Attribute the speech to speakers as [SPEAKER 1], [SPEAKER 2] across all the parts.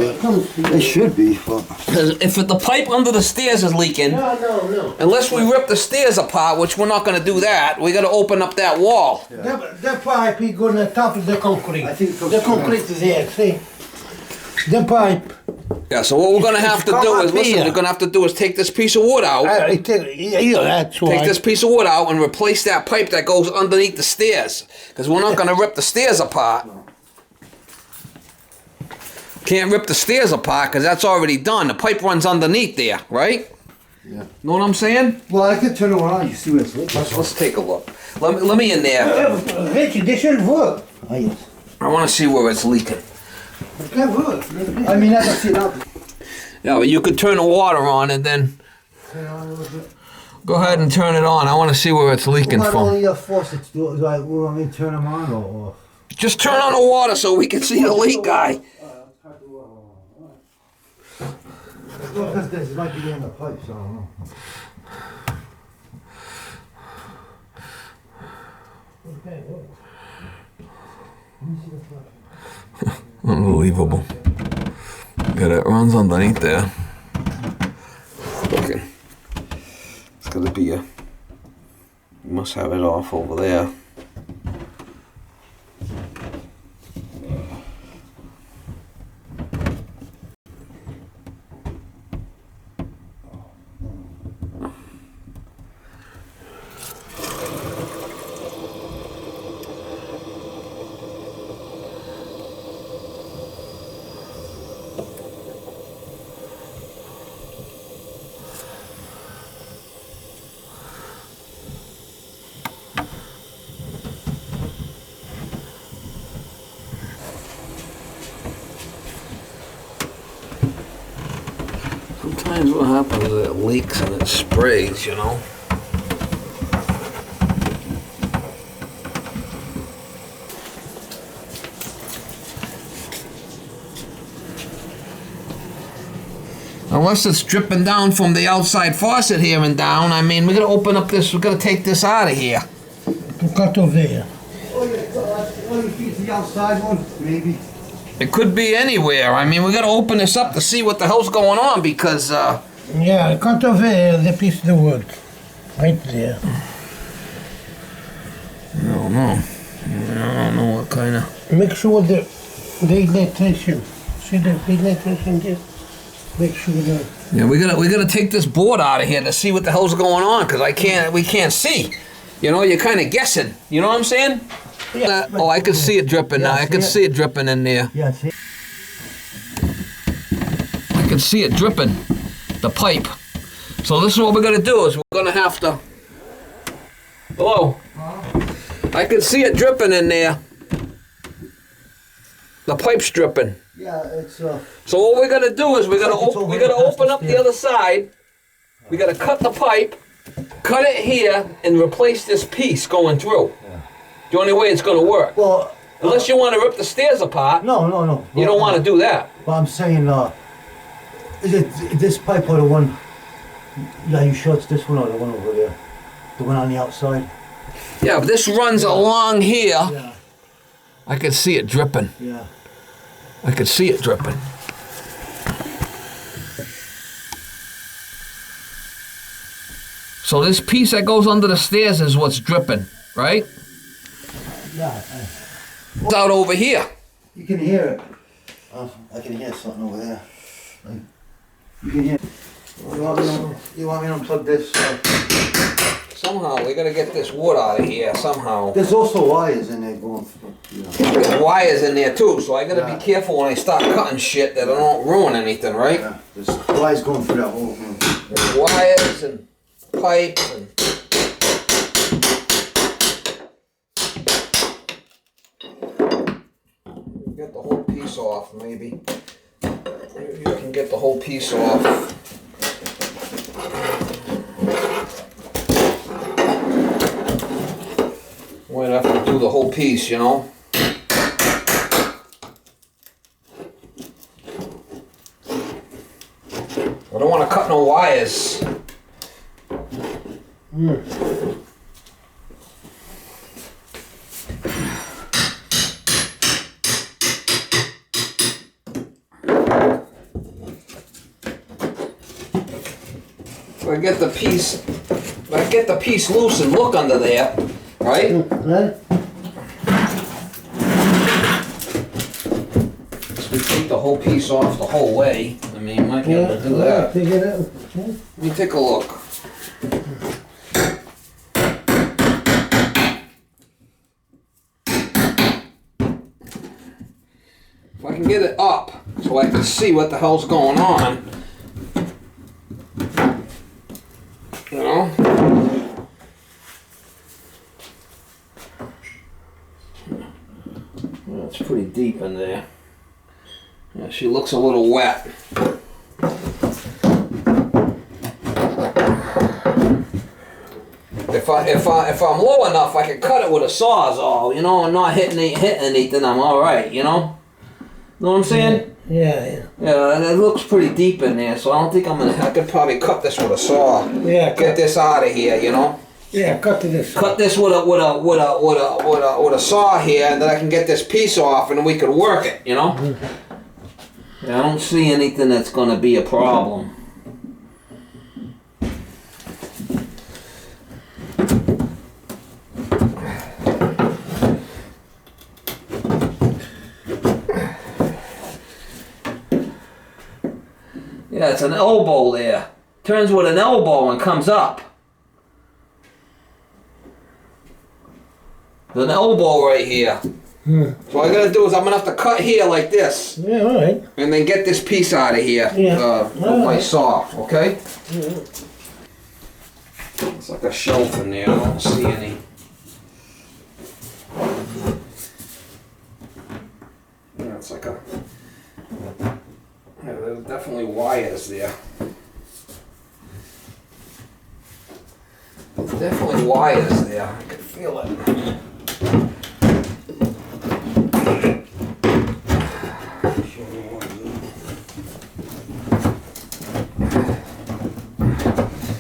[SPEAKER 1] It should be.
[SPEAKER 2] If the pipe under the stairs is leaking,
[SPEAKER 1] No.
[SPEAKER 2] unless we rip the stairs apart, which we're not going to do that, we got to open up that wall.
[SPEAKER 1] Yeah.
[SPEAKER 3] The pipe is going on top of the concrete.
[SPEAKER 1] I think
[SPEAKER 3] the concrete is here, see? The pipe.
[SPEAKER 2] Yeah, so what we're going to have to do is, listen, we're going to have to do is take this piece of wood out.
[SPEAKER 3] That's why.
[SPEAKER 2] Take this piece of wood out and replace that pipe that goes underneath the stairs. Because we're not going to rip the stairs apart. Can't rip the stairs apart because that's already done. The pipe runs underneath there, right?
[SPEAKER 1] Yeah.
[SPEAKER 2] Know what I'm saying?
[SPEAKER 1] Well, I could turn around. You see what it's like.
[SPEAKER 2] Let's take a look. Let me in there.
[SPEAKER 3] Richie, this should work.
[SPEAKER 1] Oh, yes.
[SPEAKER 2] I want to see where it's leaking.
[SPEAKER 3] It can work.
[SPEAKER 1] I mean, I can see that.
[SPEAKER 2] Yeah, but you could turn the water on and then go ahead and turn it on. I want to see where it's leaking
[SPEAKER 1] Not
[SPEAKER 2] from.
[SPEAKER 1] only your faucets, like, well, I mean, turn them on or off.
[SPEAKER 2] Just turn on the water so we can see the leak, guy.
[SPEAKER 1] Because this might be in the pipes, I don't know.
[SPEAKER 2] Unbelievable. Yeah, it runs underneath there. Okay. It's gonna be a. You must have it off over there. Sometimes what happens is it leaks and it sprays, you know? Unless it's dripping down from the outside faucet here and down, I mean, we're gonna open up this, we're gonna take this out of here.
[SPEAKER 3] Cut over here.
[SPEAKER 1] Oh, you feet to the outside one, maybe.
[SPEAKER 2] It could be anywhere. I mean, we gotta open this up to see what the hell's going on because,
[SPEAKER 3] Yeah, cut over here, the piece of the wood. Right there.
[SPEAKER 2] I don't know. I don't know what kind of...
[SPEAKER 3] Make sure the electrician, see the electrician there? Make sure that...
[SPEAKER 2] Yeah, we gotta take this board out of here to see what the hell's going on because we can't see. You know, you're kind of guessing. You know what I'm saying?
[SPEAKER 3] Yeah,
[SPEAKER 2] Oh, I can see it dripping now.
[SPEAKER 1] Yeah,
[SPEAKER 2] I can see it dripping in there.
[SPEAKER 1] Yeah, see?
[SPEAKER 2] I can see it dripping, the pipe. So this is what we're gonna do is we're gonna have to. Hello. I can see it dripping in there. The pipe's dripping.
[SPEAKER 1] Yeah, it's
[SPEAKER 2] So what we're gonna do is we're gonna open up the other side. We gotta cut the pipe, cut it here, and replace this piece going through. The only way it's gonna work.
[SPEAKER 1] Well,
[SPEAKER 2] Unless you want to rip the stairs apart.
[SPEAKER 1] no.
[SPEAKER 2] You don't want to do that.
[SPEAKER 1] But I'm saying, is it this pipe or the one? Yeah, you sure it's this one or the one over there? The one on the outside?
[SPEAKER 2] Yeah, but this runs along here.
[SPEAKER 1] Yeah.
[SPEAKER 2] I could see it dripping.
[SPEAKER 1] Yeah.
[SPEAKER 2] I could see it dripping. So this piece that goes under the stairs is what's dripping, right?
[SPEAKER 1] Yeah.
[SPEAKER 2] It's out over here.
[SPEAKER 1] You can hear it. I can hear something over there. You can hear. You want me to unplug this?
[SPEAKER 2] Somehow we gotta get this wood out of here. Somehow.
[SPEAKER 1] There's also wires in there going through.
[SPEAKER 2] There's wires in there too, so I gotta be careful when I start cutting shit that I don't ruin anything, right?
[SPEAKER 1] Yeah. There's wires going through that whole thing.
[SPEAKER 2] There's wires and pipes and. Get the whole piece off, maybe. Maybe you can get the whole piece off. We'd have to do the whole piece, you know. I don't want to cut no wires. if I get the piece loose and look under there, right?
[SPEAKER 3] Right?
[SPEAKER 2] So we take the whole piece off the whole way. I mean, you might be able to do that.
[SPEAKER 3] Figure it out.
[SPEAKER 2] Let me take a look. If I can get it up so I can see what the hell's going on, you know? Well, it's pretty deep in there. Yeah, she looks a little wet. If I'm low enough, I can cut it with a sawzall, you know, and not hitting anything. I'm all right, you know. Know what I'm saying?
[SPEAKER 3] Yeah.
[SPEAKER 2] Yeah, and it looks pretty deep in there, so I don't think I could probably cut this with a saw.
[SPEAKER 3] Yeah.
[SPEAKER 2] Get this out of here, you know.
[SPEAKER 3] Yeah, cut this.
[SPEAKER 2] Cut this with a saw here, and then I can get this piece off, and we could work it, you know. Yeah, I don't see anything that's gonna be a problem. Yeah, it's an elbow there. Turns with an elbow and comes up. There's an elbow right here. So what I gotta do is I'm gonna have to cut here like this.
[SPEAKER 3] Yeah, all right.
[SPEAKER 2] And then get this piece out of here
[SPEAKER 3] Yeah.
[SPEAKER 2] with my saw, okay? It's like a shelf in there, I don't see any. Yeah, it's like a... Yeah, there's definitely wires there. There's definitely wires there, I can feel it.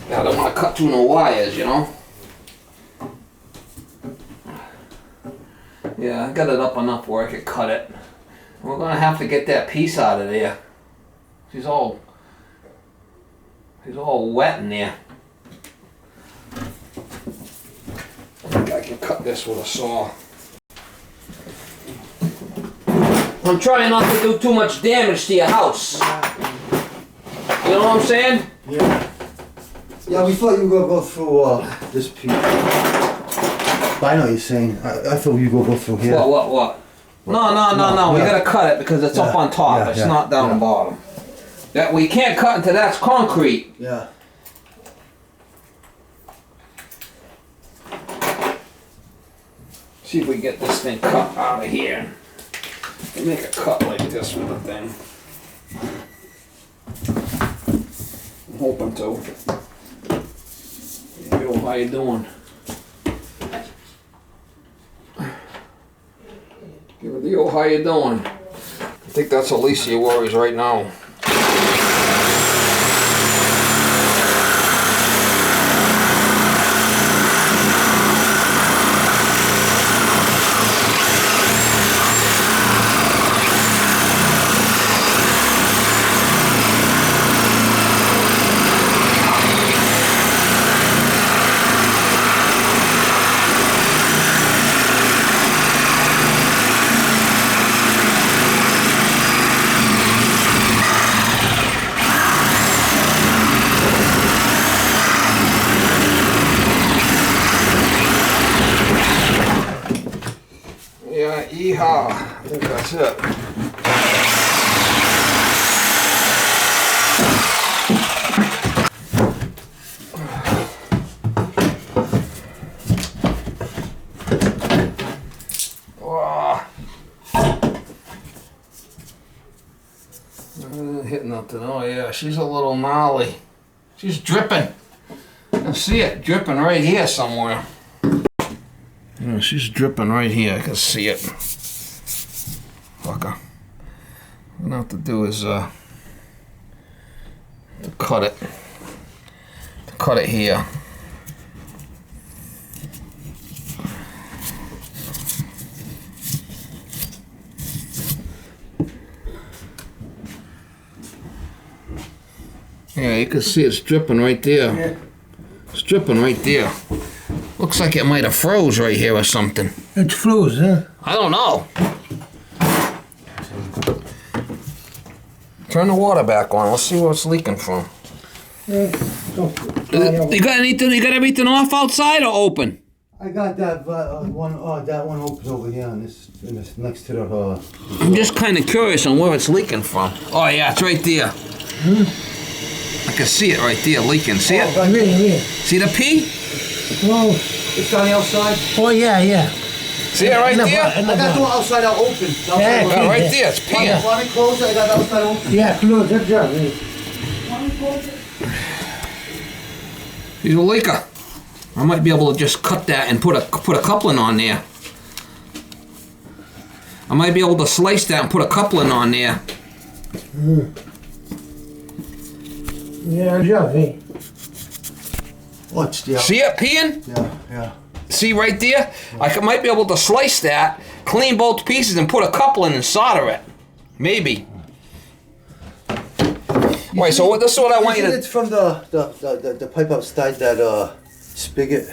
[SPEAKER 2] Yeah, I don't want to cut through no wires, you know? Yeah, I got it up enough where I could cut it. We're gonna have to get that piece out of there. She's all wet in there. I think I can cut this with a saw. I'm trying not to do too much damage to your house. You know what I'm saying?
[SPEAKER 1] Yeah. Yeah, we thought you were gonna go through this piece. But I know what you're saying. I thought you were gonna go through here.
[SPEAKER 2] What? No. We
[SPEAKER 1] Yeah.
[SPEAKER 2] gotta cut it because it's up on top.
[SPEAKER 1] Yeah,
[SPEAKER 2] It's
[SPEAKER 1] yeah,
[SPEAKER 2] not down the bottom. That we can't cut into that's concrete.
[SPEAKER 1] Yeah.
[SPEAKER 2] See if we get this thing cut out of here. And make a cut like this with the thing. I'm hoping to. Yo, how you doing? Yo, how you doing? I think that's the least of your worries right now. Yeah, yeehaw. I think that's it. Wow. Hit nothing. Oh yeah, she's a little gnarly. She's dripping. I can see it dripping right here somewhere. Yeah, she's dripping right here. I can see it. Fucker. What I'm gonna have to do is to cut it. Cut it here. Yeah, you can see it's dripping right there.
[SPEAKER 1] Yeah.
[SPEAKER 2] It's dripping right there. Looks like it might have froze right here or something.
[SPEAKER 3] It froze, huh?
[SPEAKER 2] I don't know. Turn the water back on. Let's see where it's leaking from.
[SPEAKER 3] Yeah.
[SPEAKER 2] You got anything? You got everything off outside or open?
[SPEAKER 1] I got that that one open over here in this next to the.
[SPEAKER 2] I'm just kind of curious on where it's leaking from. Oh yeah, it's right there. I can see it right there leaking. See it?
[SPEAKER 3] Right here.
[SPEAKER 2] See the pee?
[SPEAKER 3] Oh,
[SPEAKER 1] It's on the outside.
[SPEAKER 3] oh yeah.
[SPEAKER 2] See it right there?
[SPEAKER 1] I got the one outside out open.
[SPEAKER 3] Yeah,
[SPEAKER 2] Yeah, right there. It's peeing.
[SPEAKER 1] Want it closed? I got the outside open.
[SPEAKER 3] Yeah, close it, yeah.
[SPEAKER 2] He's a leaker. I might be able to just cut that and put a coupling on there. I might be able to slice that and put a coupling on there.
[SPEAKER 3] Yeah.
[SPEAKER 1] What's the?
[SPEAKER 2] See it peeing?
[SPEAKER 1] Yeah.
[SPEAKER 2] See right there? Might be able to slice that, clean both pieces, and put a coupling and solder it. Maybe. Wait, so this is what I want you to...
[SPEAKER 1] It's from the pipe outside that spigot.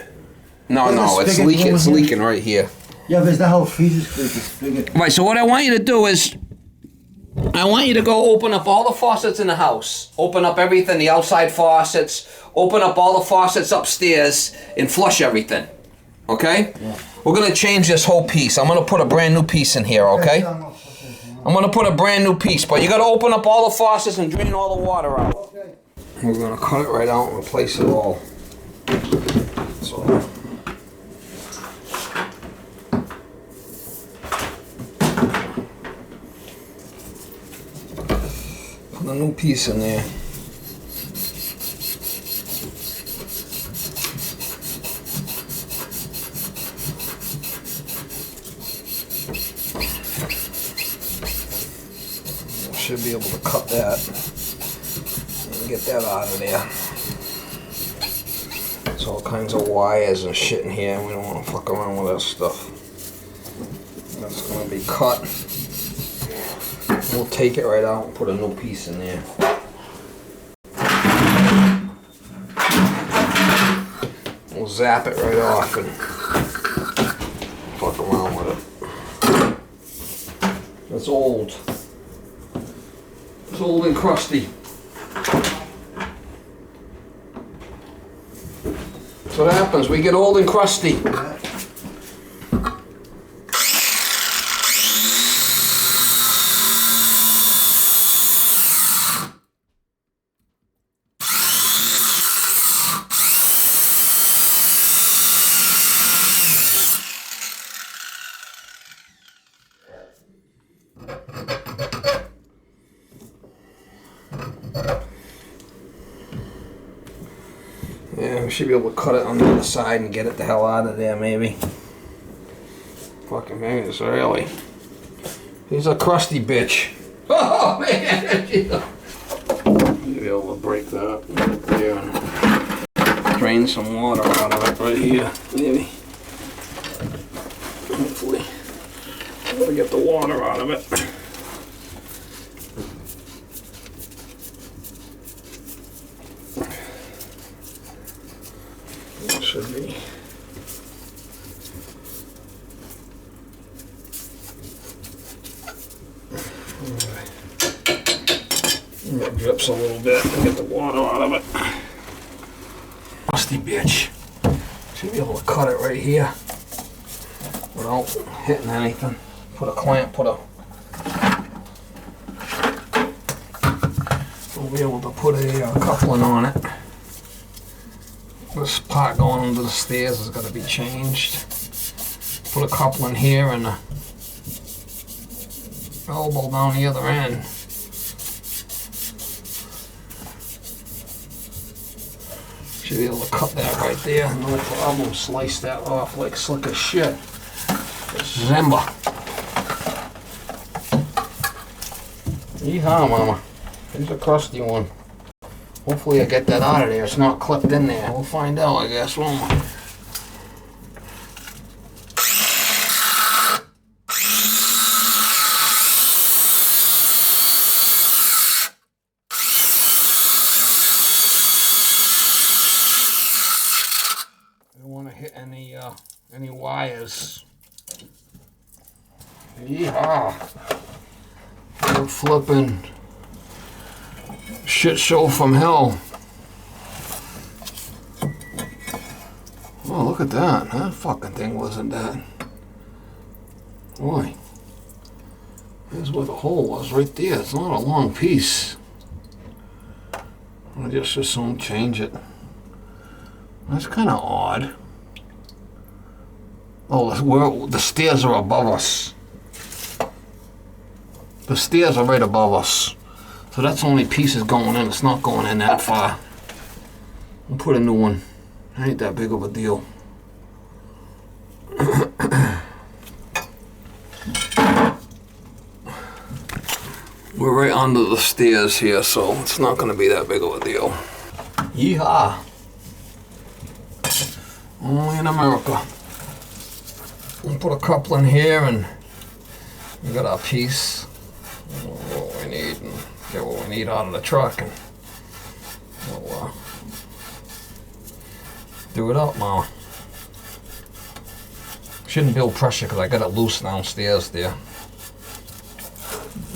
[SPEAKER 2] No, it's leaking. It's leaking right here.
[SPEAKER 1] Yeah, but is that how it freezes? The spigot.
[SPEAKER 2] Right, so what I want you to do is... I want you to go open up all the faucets in the house. Open up everything, the outside faucets. Open up all the faucets upstairs and flush everything. Okay? Yeah. We're going to change this whole piece. I'm going to put a brand new piece in here, okay? I'm going to put a brand new piece, but you got to open up all the faucets and drain all the water out.
[SPEAKER 1] Okay.
[SPEAKER 2] We're going to cut it right out and replace it all. So. Put a new piece in there. Should be able to cut that and get that out of there. There's all kinds of wires and shit in here. We don't want to fuck around with that stuff. That's going to be cut. We'll take it right out and put a new piece in there. We'll zap it right off and fuck around with it. It's old. It's old and crusty. That's what happens. We get old and crusty. Yeah, we should be able to cut it on the other side and get it the hell out of there, maybe. Fucking man, it's early. He's a crusty bitch. Oh, man! You'll be able to break that right there and drain some water out of it right here, maybe. Hopefully. We'll get the water out of it. Should be. It drips a little bit and get the water out of it. Rusty bitch. Should be able to cut it right here without hitting anything. Put a clamp, we'll be able to put a coupling on it. This part going under the stairs has got to be changed. Put a coupling here and a elbow down the other end. Should be able to cut that right there. No problem. Slice that off like slick as shit. Zimba. Yeehaw, mama. Here's a crusty one. Hopefully I get that out of there. It's not clipped in there. We'll find out, I guess, won't we? A flipping shit show from hell. Oh, look at that. That fucking thing wasn't that. Boy. There's where the hole was, right there. It's not a long piece. I just assume change it. That's kind of odd. Oh, the stairs are above us. The stairs are right above us. So that's only pieces going in. It's not going in that far. We'll put a new one. Ain't that big of a deal. We're right under the stairs here, so it's not going to be that big of a deal. Yeehaw! Only in America. We'll put a couple in here, and we got our piece. What we need, and get what we need out of the truck, and we'll do it up, Mama. Shouldn't build pressure because I got it loose downstairs there.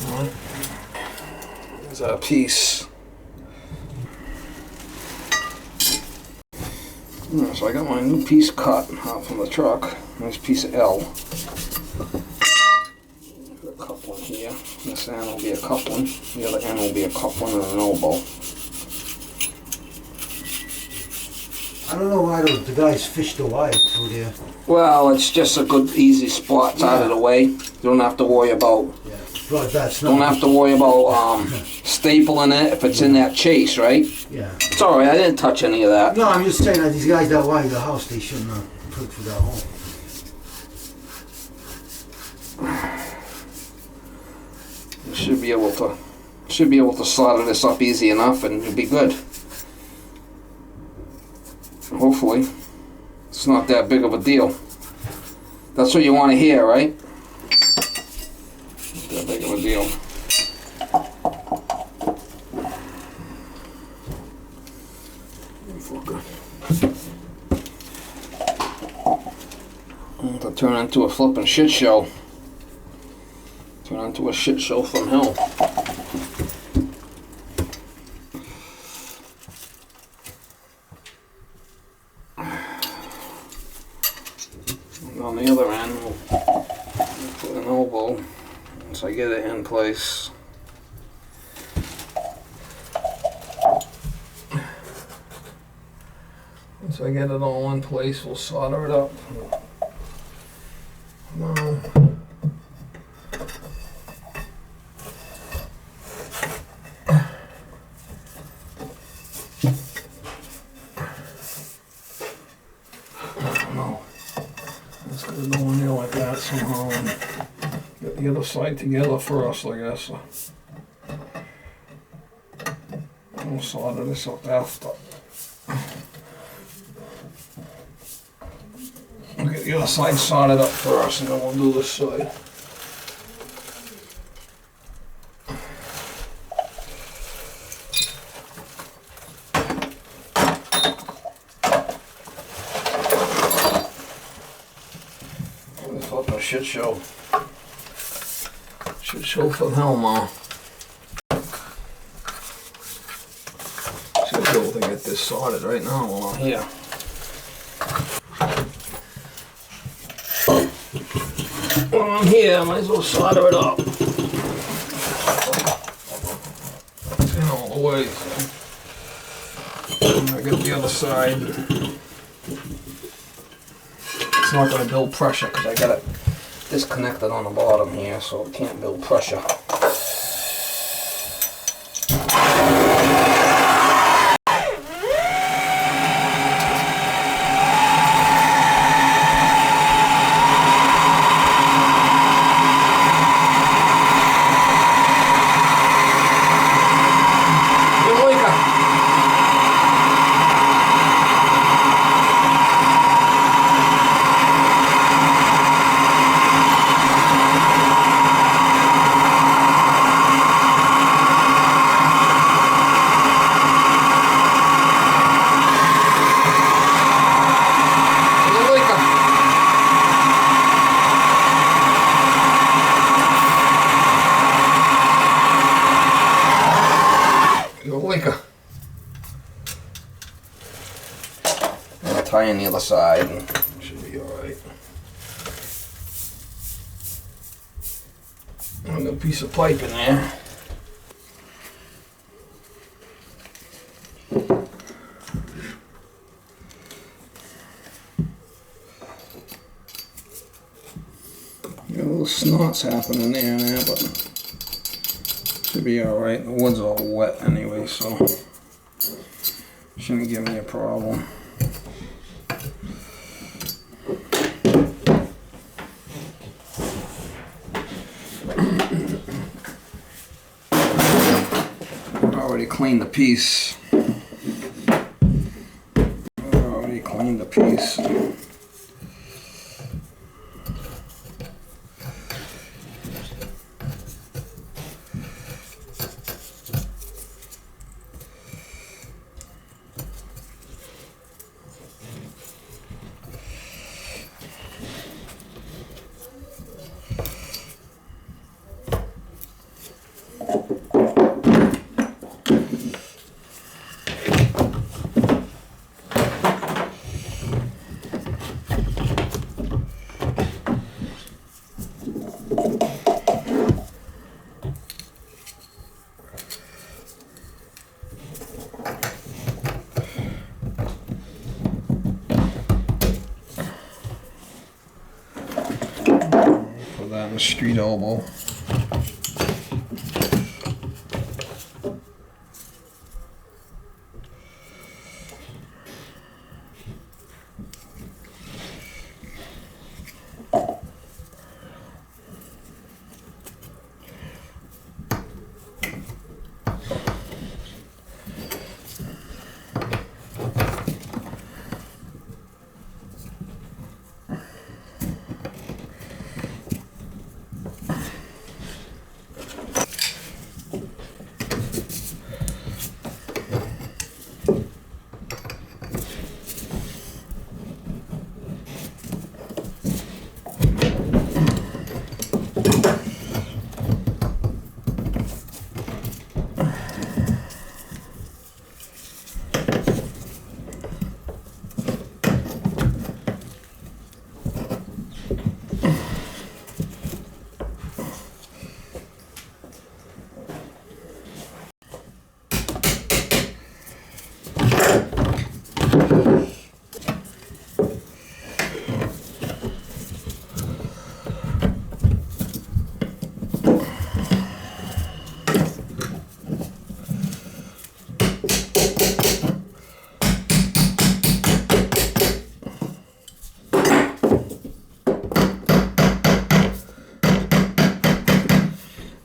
[SPEAKER 2] All right. There's our piece. So I got my new piece cut out from the truck. Nice piece of L. Put a coupling here. This end will be a coupling. The other end will be a coupling and an elbow.
[SPEAKER 1] I don't know why the guys fished the wire through there.
[SPEAKER 2] Well, it's just a good, easy spot. It's out of the way. You don't have to worry about.
[SPEAKER 1] Yeah, but that's not.
[SPEAKER 2] Don't have to worry about stapling it if it's in that chase, right?
[SPEAKER 1] Yeah.
[SPEAKER 2] It's all right. I didn't touch any of that.
[SPEAKER 1] No, I'm just saying that these guys that wired the house, they shouldn't have put it through that hole.
[SPEAKER 2] You should be able to solder this up easy enough, and you'll be good. Hopefully, it's not that big of a deal. That's what you want to hear, right? Not that big of a deal. To turn into a flipping shit show. Turn into a shit show from hell. And on the other end, we'll put an elbow once I get it in place. Once I get it all in place, we'll solder it up. No. It's gonna go in there like that somehow and get the other side together first, I guess. We'll solder this up after. We'll get the other side soldered up first, and then we'll do this side. This fucking shit show. Shit show from hell, Ma. Should be able to get this soldered right now while I'm here. While I'm here, I might as well solder it up. It's in all the way, so I'm gonna get the other side. It's not gonna build pressure because I got it disconnected on the bottom here, so it can't build pressure. tie in the other side and should be alright. A new piece of pipe in there. Got a little snots happening there now, but should be alright. The wood's all wet anyway, so shouldn't give me a problem. Already cleaned the piece. Already cleaned the piece. Put that in the street elbow.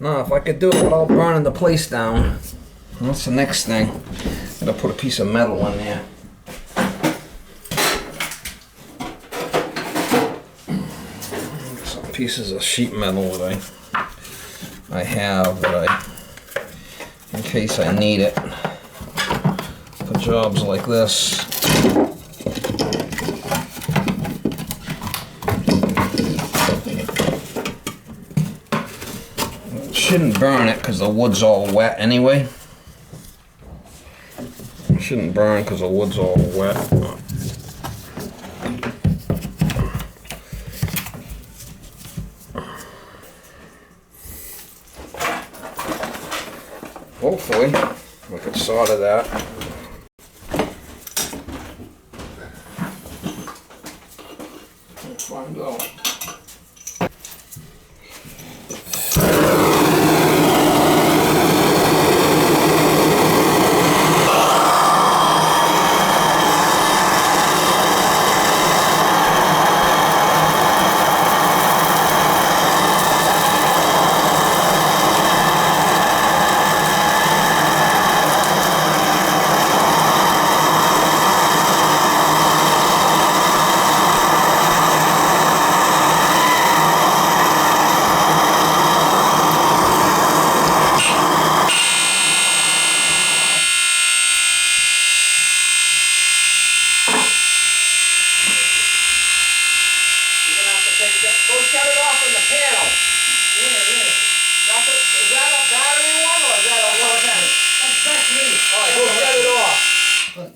[SPEAKER 2] Now, if I could do it without burning the place down, that's the next thing. Gotta put a piece of metal in there. Some pieces of sheet metal that I have that in case I need it for jobs like this. Shouldn't burn it because the wood's all wet anyway. Shouldn't burn because the wood's all wet. Hopefully, we could solder that. Let's find out.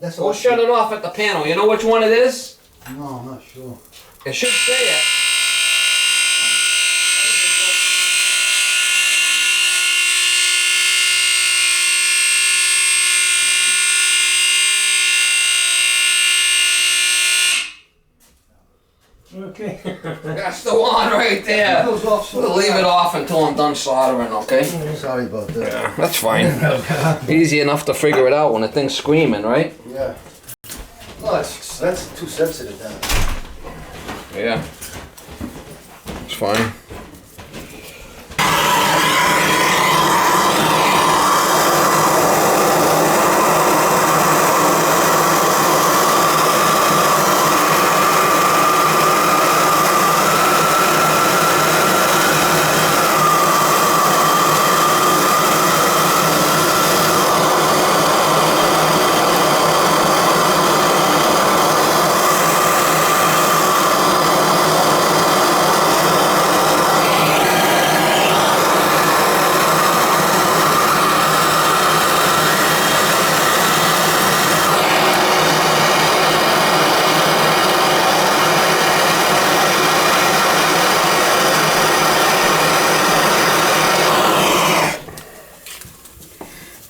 [SPEAKER 1] That's
[SPEAKER 2] Go shut it off at the panel. You know which one it is?
[SPEAKER 1] No, I'm not sure.
[SPEAKER 2] It should say it.
[SPEAKER 3] Okay.
[SPEAKER 2] That's the one right there. We'll leave it off until I'm done soldering, okay?
[SPEAKER 1] Sorry about that.
[SPEAKER 2] Yeah, that's fine. Easy enough to figure it out when the thing's screaming, right?
[SPEAKER 1] Yeah. Oh, that's too sensitive then.
[SPEAKER 2] Yeah. It's fine.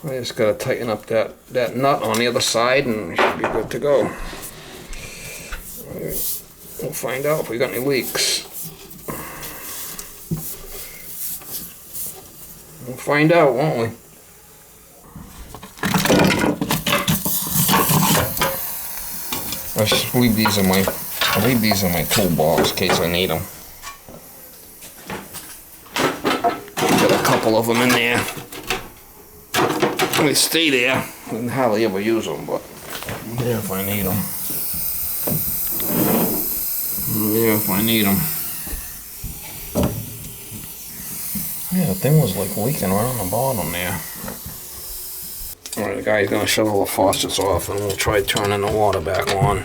[SPEAKER 2] I just gotta tighten up that nut on the other side and we should be good to go. Alright, we'll find out if we got any leaks. We'll find out, won't we? I just leave these in my toolbox in case I need them. Got a couple of them in there. They stay there. I didn't hardly ever use them, but I'm there if I need them. I'm there if I need them. Yeah, the thing was like leaking right on the bottom there. Alright, the guy's gonna shut all the faucets off and we'll try turning the water back on.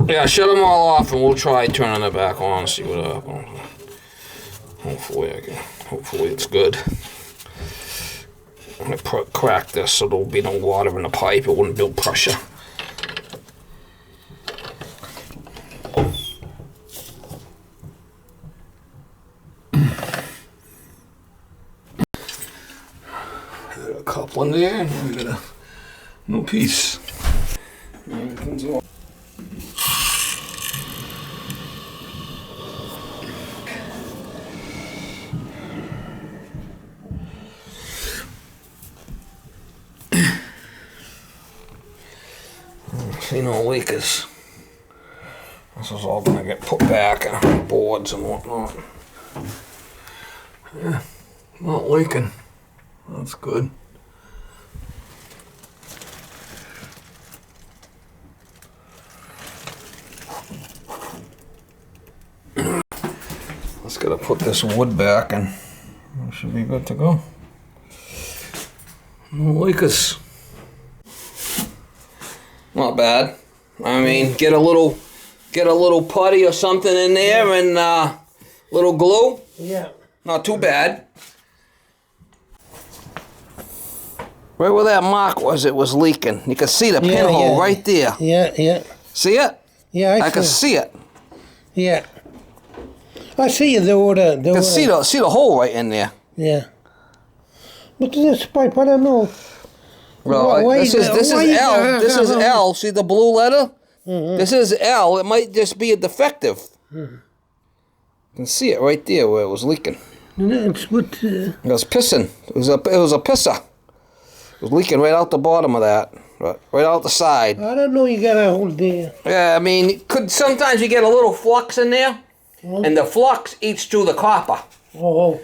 [SPEAKER 2] Yeah, shut them all off and we'll try turning it back on, see what happens. Hopefully it's good. I'm gonna crack this so there'll be no water in the pipe, it wouldn't build pressure. Got a couple in there, and we got a new piece. Everything's all. See no leakers. This is all gonna get put back on boards and whatnot. Yeah, not leaking. That's good. Just gotta put this wood back and we should be good to go. No leakers. Not bad. I mean, get a little putty or something in there and little glue.
[SPEAKER 3] Yeah.
[SPEAKER 2] Not too bad. Right where that mark was, it was leaking. You can see the pinhole right there.
[SPEAKER 3] Yeah, yeah.
[SPEAKER 2] See it?
[SPEAKER 3] Yeah,
[SPEAKER 2] I can see it.
[SPEAKER 3] Yeah. I see the water.
[SPEAKER 2] You can see the hole right in there.
[SPEAKER 3] Yeah. But this pipe, I don't know.
[SPEAKER 2] Well, this is L. This is L. See the blue letter?
[SPEAKER 3] Mm-hmm.
[SPEAKER 2] This is L. It might just be a defective. Mm-hmm. You can see it right there where it was leaking.
[SPEAKER 3] It's good.
[SPEAKER 2] It was pissing. It was a pisser. It was leaking right out the bottom of that, right out the side.
[SPEAKER 3] I don't know. You got a hole there.
[SPEAKER 2] Yeah, I mean, sometimes you get a little flux in there, and the flux eats through the copper.
[SPEAKER 3] Oh.